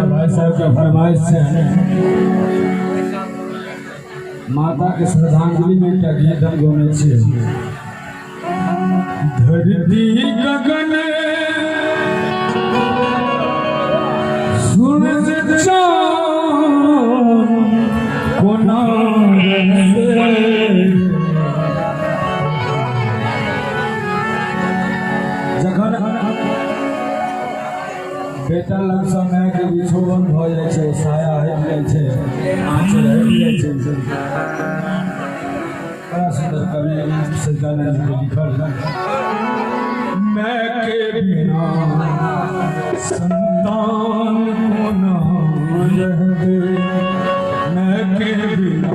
भाई साहब का फरमाइश से माता के श्रद्धांजलि में क्या गीत हम गाने छे। धरती गगन सूरज चाँद कोना जखन बेटा लग समय के विछोड़न भ जाय छै, साया हटि जाय छै, आँचल हटि जाय छै। बड़ा सुंदर कवि सजदानंद जी लिखल है, मैं के बिना संतान को न रह दे, मैं के बिना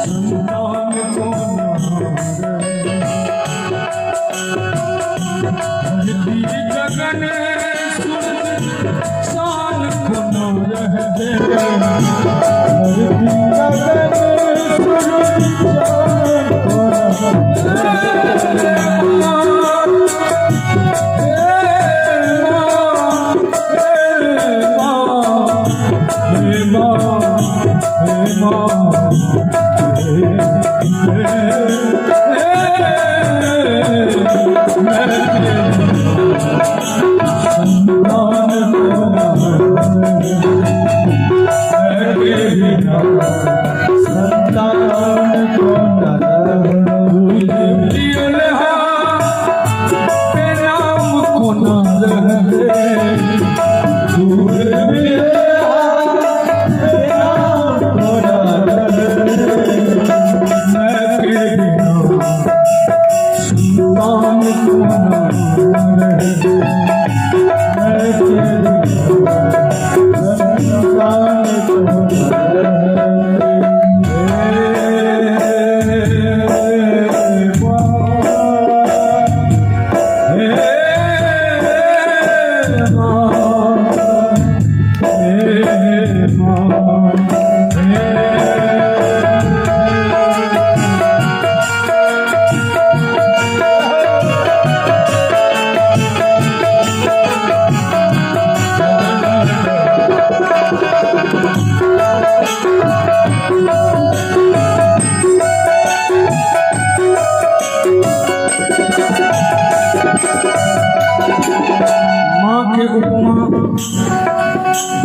संतान को न रह दे, गगन शान को न रह दे,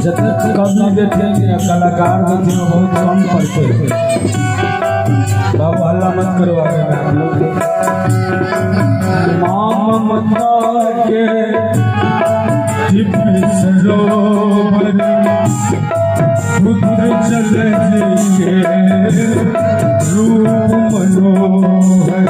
जितने कवि देते हैं कलाकार देते हैं बहुत कम पढ़ते हैं। बाबू हल्ला मत करो आगे में आप लोग। माँ ममता के दिव्य सरोवर बुद्ध जल के रूप मनोहर,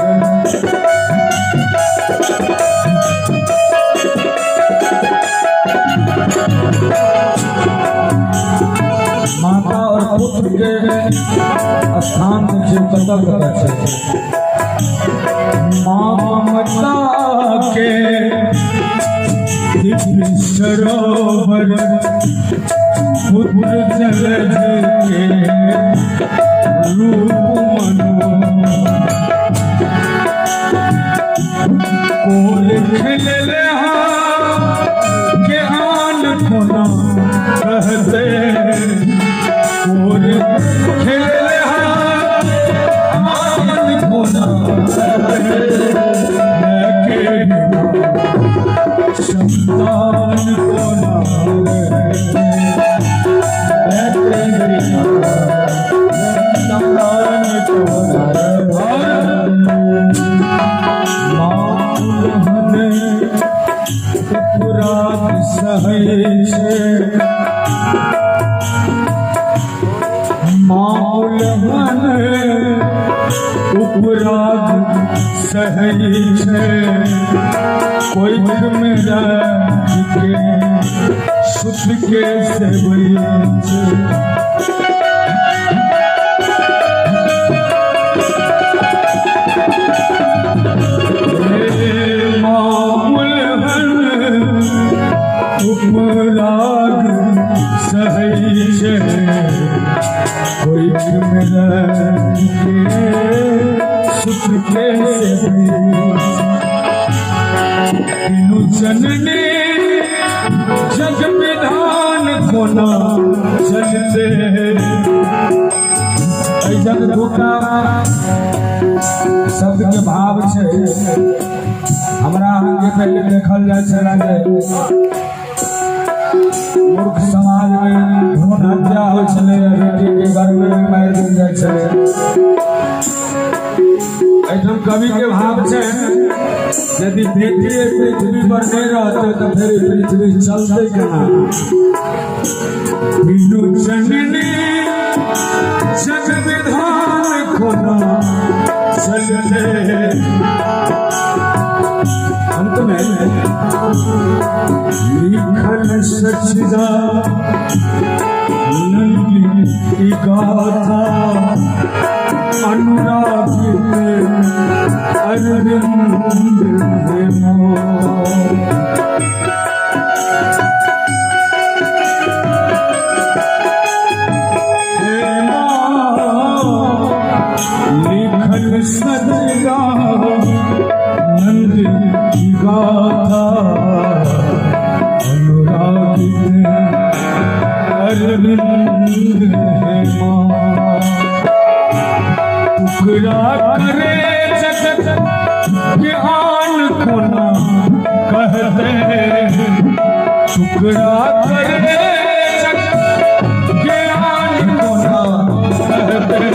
माता और पुत्र के स्थान देखिए कतक कतक है। माँ ममता के दिव्य सरोवर पुत्र जल के रूप मनोहर, खेले के आन कोना कहते, खेले आन कोना संतान कोना उपराध सही छे, कोई मेरा के सुख के सेवई छे। उपराग सही छे, कोई मेरा सुख के जननी कोना चलते ऐसा दूटा शब्द के भाव छे हमरा आगे पहले देखल जाए छला जे मूर्ख समाज में भ्रूण हत्या हो छले बेटी के घर में मार देल जाए छले एकदम कवि के भाव छे यदि बेटी पृथ्वी पर नहीं रहते तो फिर पृथ्वी चलते कहाँ बिनु जननी जग विधान कोना चलते अंत में लिखल सचदा नंदी की गाथा अनुराग में अरविंद है लिखल सचदा नंद की गाथा अनुराग में अरविंद है टुकड़ा करे जगत ज्ञान कोना कहते टुकड़ा करे जगत ज्ञान कोना कहते